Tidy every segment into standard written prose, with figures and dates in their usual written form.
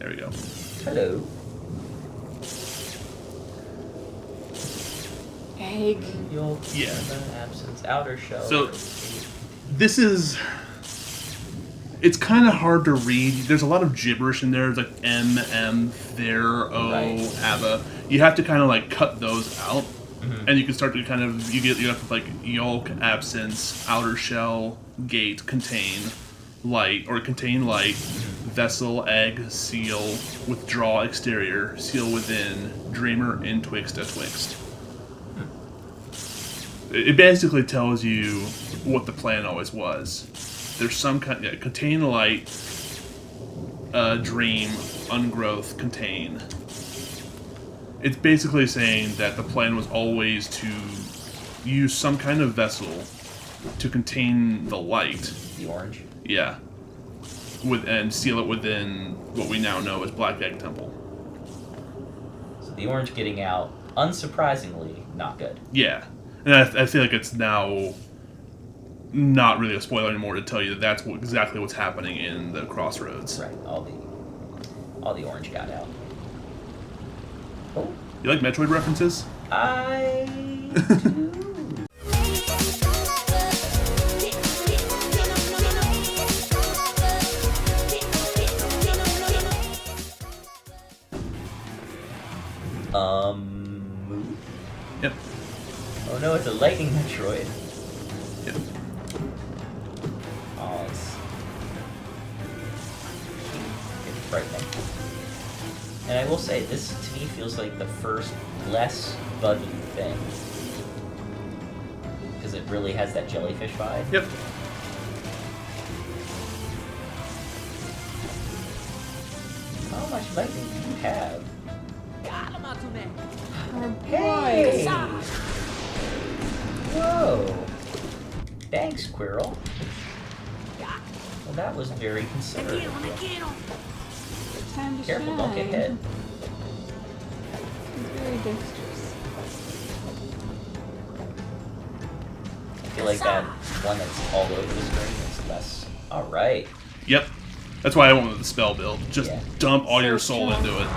There we go. Hello. Egg. You'll Yeah. absence, outer shell. So this is. It's kind of hard to read. There's a lot of gibberish in there. It's like M, there, O, Right. ABBA. You have to kind of like cut those out. Mhm. And you can start to kind of, you have to like yolk, absence, outer shell, gate, contain, light, or contain light, vessel, egg, seal, withdraw, exterior, seal within, dreamer, entwixt, atwixt. It basically tells you what the plan always was. There's some kind, contain light, dream, ungrowth, contain. It's basically saying that the plan was always to use some kind of vessel to contain the light. The orange. Yeah. And seal it within what we now know as Black Egg Temple. So the orange getting out, unsurprisingly, not good. Yeah. And I feel like it's now not really a spoiler anymore to tell you that that's exactly what's happening in the Crossroads. Right. All the orange got out. Oh. You like Metroid references? I do. Move? Yep. Oh no, it's a lightning Metroid. Yep. Oh, it's frightening. And I will say, this to me feels like the first less buggy thing. Because it really has that jellyfish vibe. Yep. How much lightning do you have? Hey! Whoa! Thanks, Quirrell. Well, that was very considerate. Time to Careful, shine. don't get hit. He's very dexterous. I feel like that one that's all over the screen is less. Alright. Yep. That's why I went with the spell build. Just Yeah. dump all your So soul strong. into it.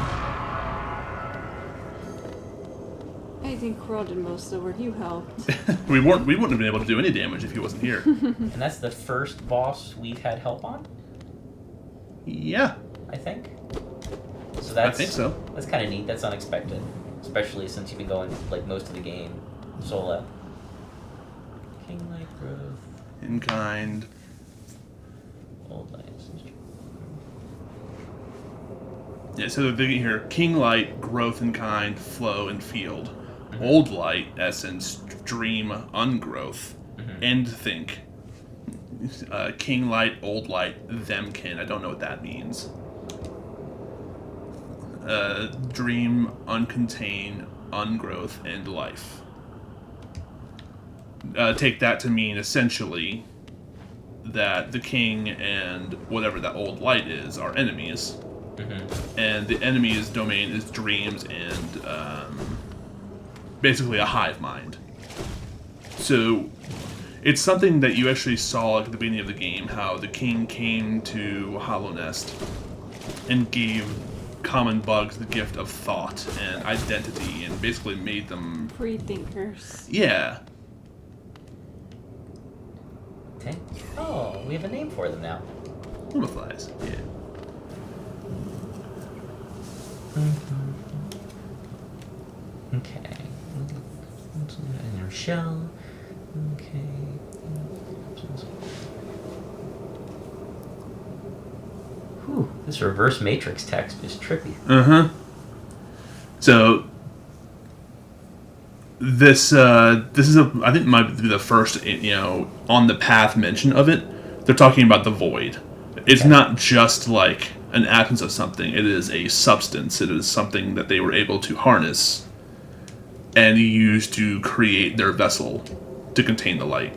I think Quirrell did most of the work. You helped. We wouldn't have been able to do any damage if he wasn't here. And that's the first boss we've had help on, Yeah. I think. So that's, I think so. That's kind of neat. That's unexpected. Especially since you've been going, like, most of the game solo. King Light Growth. In kind. Old Lights. Yeah, so they're thinking here, King Light, growth in kind, flow, and field. Old Light, essence, dream, ungrowth. End think. King Light, Old Light, themkin. I don't know what that means. Dream, uncontained, ungrowth, and life. Take that to mean, essentially, that the king and whatever that Old Light is are enemies. And the enemy's domain is dreams and basically a hive mind. So it's something that you actually saw like, at the beginning of the game, how the king came to Hollow Nest and gave common bugs the gift of thought and identity and basically made them... Free thinkers. Yeah. Okay. Oh, we have a name for them now. Lumiflies. Yeah. Okay. Inner shell. Okay. Whew, this reverse matrix text is trippy. Uh-huh. So this is I think might be the first on the path mention of it. They're talking about the void. It's not just like an absence of something. It is a substance. It is something that they were able to harness and use to create their vessel to contain the light.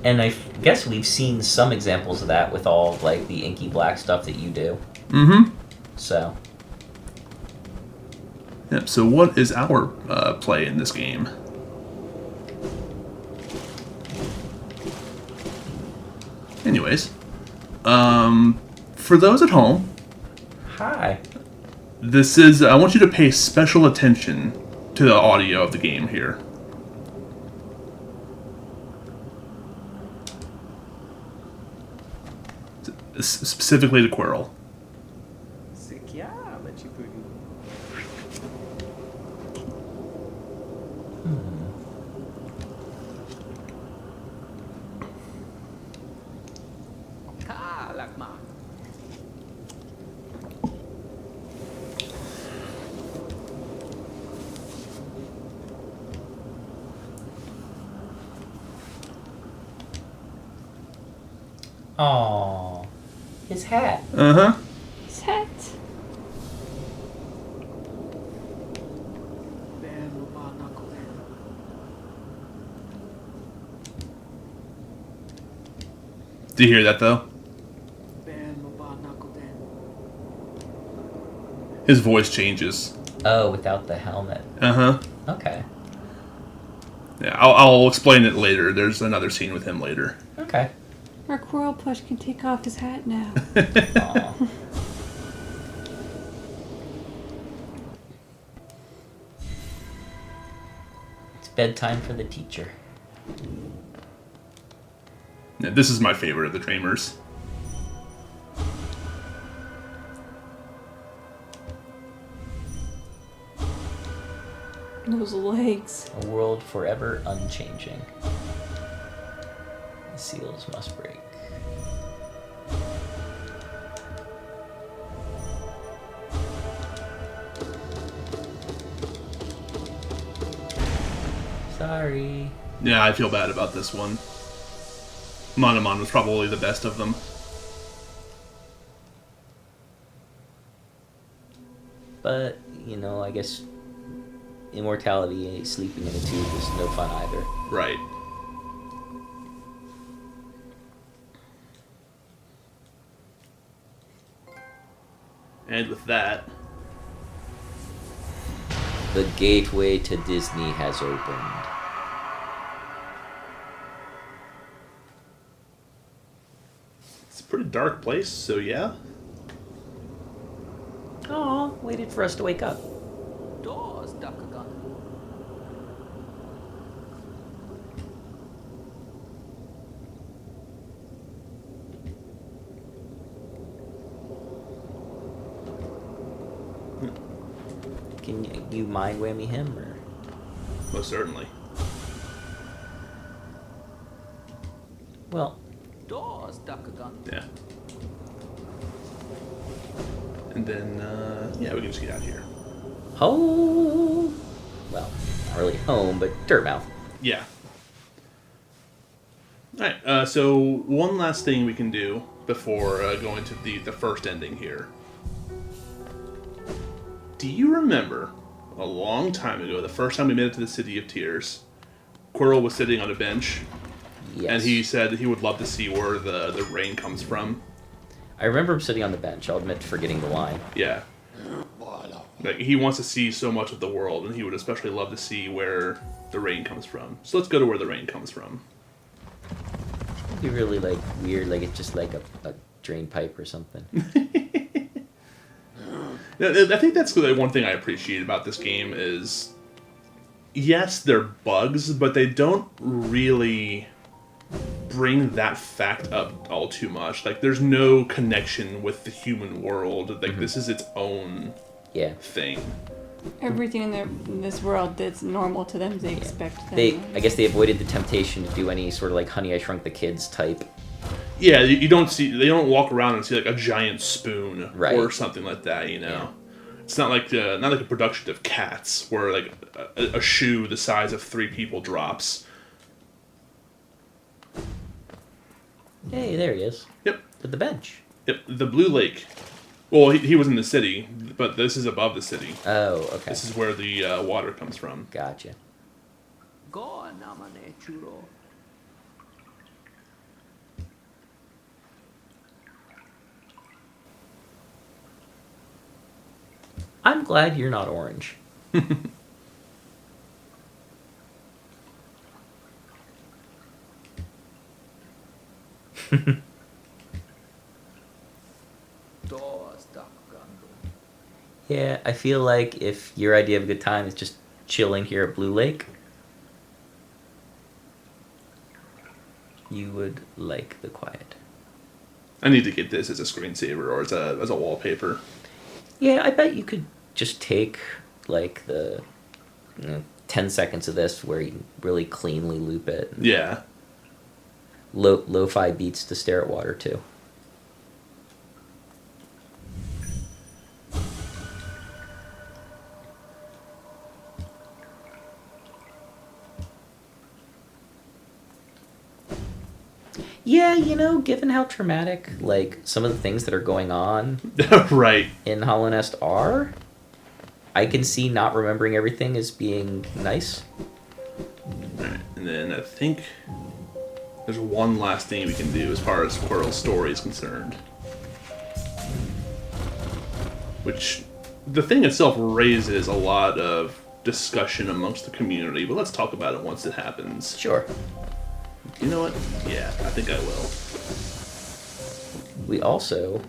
And I guess we've seen some examples of that with all like the inky black stuff that you do. Mm-hmm. So. Yep. So what is our play in this game? Anyways, for those at home, Hi. this is... I want you to pay special attention to the audio of the game here. Specifically to Quirrell. Aww. His hat. Uh-huh. His hat. Do you hear that, though? His voice changes. Oh, without the helmet. Uh-huh. Okay. Yeah, I'll explain it later. There's another scene with him later. Okay. Our Quirrell plush can take off his hat now. Aw. It's bedtime for the teacher. Yeah, this is my favorite of the Dreamers. Those legs. A world forever unchanging. The seals must break. Sorry. Yeah, I feel bad about this one. Monomon was probably the best of them. But, you know, I guess immortality, sleeping in a tube is no fun either. Right. And with that, The gateway to Disney has opened. it's a pretty dark place, so yeah. Aw, waited for us to wake up. Can you mind whammy him, or? Most certainly. Well, Yeah. And then, yeah, we can just get out of here. home. Well, not really home, but Dirtmouth. Yeah. Alright, so one last thing we can do before going to the first ending here. Do you remember, a long time ago, the first time we made it to the City of Tears, Quirrell was sitting on a bench, Yes. and he said that he would love to see where the rain comes from? I remember him sitting on the bench. I'll admit to forgetting the line. Yeah. Like, he wants to see so much of the world, and he would especially love to see where the rain comes from. So let's go to where the rain comes from. It'd be really, like, weird, like it's just like a drain pipe or something. I think that's the one thing I appreciate about this game is, yes, they're bugs, but they don't really bring that fact up all too much. Like, there's no connection with the human world. Like, this is its own thing. Everything in this world that's normal to them, they expect them. I guess they avoided the temptation to do any sort of like Honey, I Shrunk the Kids type. Yeah, you don't see. They don't walk around and see like a giant spoon Right. or something like that. You know, Yeah. it's not like a production of Cats where like a shoe the size of 3 people drops. Hey, there he is. Yep. At the bench. Yep. The Blue Lake. Well, he was in the city, but this is above the city. Oh, okay. This is where the water comes from. Gotcha. I'm glad you're not orange. Yeah, I feel like if your idea of a good time is just chilling here at Blue Lake, you would like the quiet. I need to get this as a screensaver or as a wallpaper. Yeah, I bet you could just take like the 10 seconds of this where you really cleanly loop it. Yeah. Lo-fi beats to stare at water too. Yeah, given how traumatic, like, some of the things that are going on Right. in Hollow Nest are, I can see not remembering everything as being nice. Alright, and then I think there's one last thing we can do as far as Quirrell's story is concerned. Which, the thing itself raises a lot of discussion amongst the community, but let's talk about it once it happens. Sure. You know what? Yeah, I think I will. We also,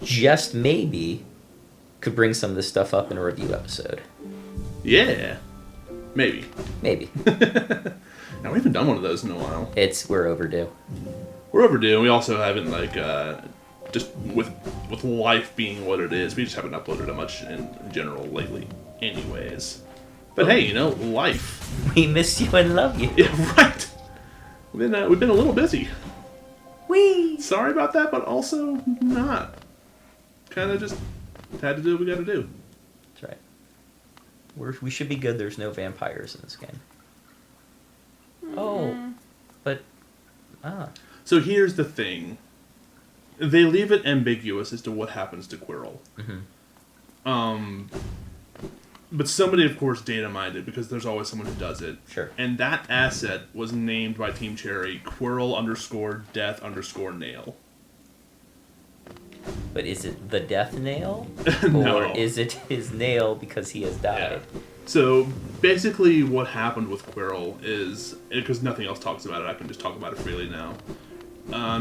just maybe, could bring some of this stuff up in a review episode. Yeah. Maybe. Maybe. Now, we haven't done one of those in a while. We're overdue. We're overdue, and we also haven't, just with life being what it is, we just haven't uploaded it much in general lately anyways. But hey, life. We miss you and love you. Yeah, right. We've been a little busy. Whee! Sorry about that, but also not. Kind of just had to do what we got to do. That's right. We should be good. There's no vampires in this game. Mm-hmm. Oh, but So here's the thing. They leave it ambiguous as to what happens to Quirrell. Mm-hmm. But somebody, of course, data mined it because there's always someone who does it. Sure. And that asset was named by Team Cherry Quirrell_death_nail. But is it the death nail? No. Or is it his nail because he has died? Yeah. So basically what happened with Quirrell is, because nothing else talks about it, I can just talk about it freely now.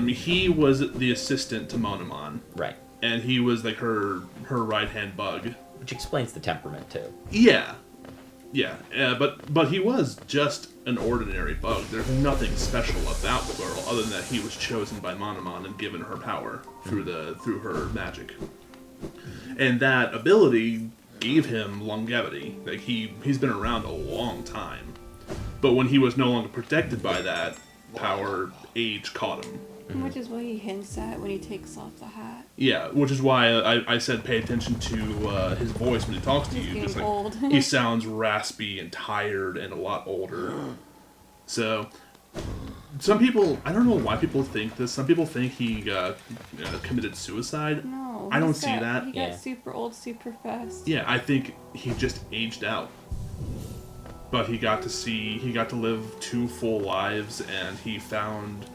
He was the assistant to Monomon. Right. And he was like her right-hand bug. Which explains the temperament, too. Yeah. But he was just an ordinary bug. There's nothing special about Quirrell other than that he was chosen by Monomon and given her power through her magic. And that ability gave him longevity. Like he's been around a long time. But when he was no longer protected by that power, age caught him. Which is what he hints at when he takes off the hat. Yeah, which is why I said pay attention to his voice when he talks to He's you. getting Just old. He sounds raspy and tired and a lot older. So, some people, I don't know why people think this. Some people think he committed suicide. No. I don't see that. He got super old super fast. Yeah, I think he just aged out. But he got to live 2 full lives, and he found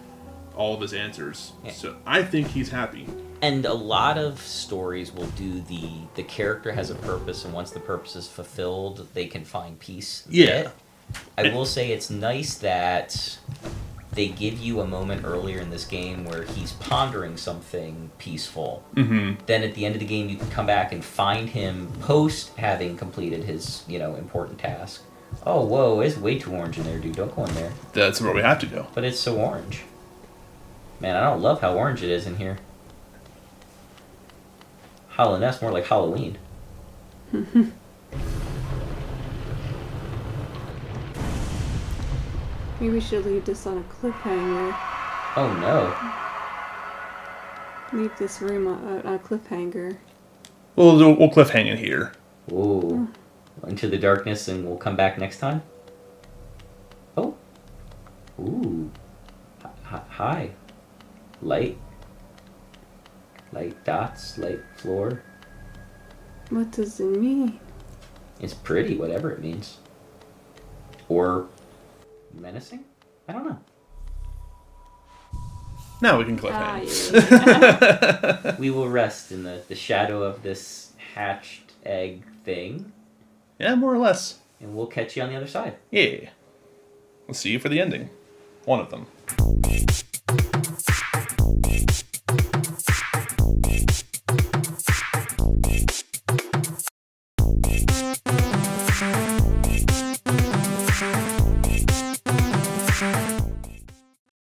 all of his answers. Yeah. So I think he's happy. And a lot of stories will do the character has a purpose, and once the purpose is fulfilled, they can find peace. Yeah. I will say it's nice that they give you a moment earlier in this game where he's pondering something peaceful. Mm-hmm. Then at the end of the game, you can come back and find him post having completed his, important task. Oh, whoa, it's way too orange in there, dude. Don't go in there. That's where we have to go. But it's so orange. Man, I don't love how orange it is in here. Hollow Nest, more like Halloween. Maybe we should leave this on a cliffhanger. Oh no. Leave this room on a cliffhanger. We'll cliffhang it here. Ooh. Into the darkness, and we'll come back next time? Oh. Ooh. Hi. Light dots, light floor. What does it mean? It's pretty, whatever it means. Or menacing? I don't know. Now we can cliffhang. Yeah. We will rest in the shadow of this hatched egg thing. Yeah, more or less. And we'll catch you on the other side. Yeah. We'll see you for the ending. One of them.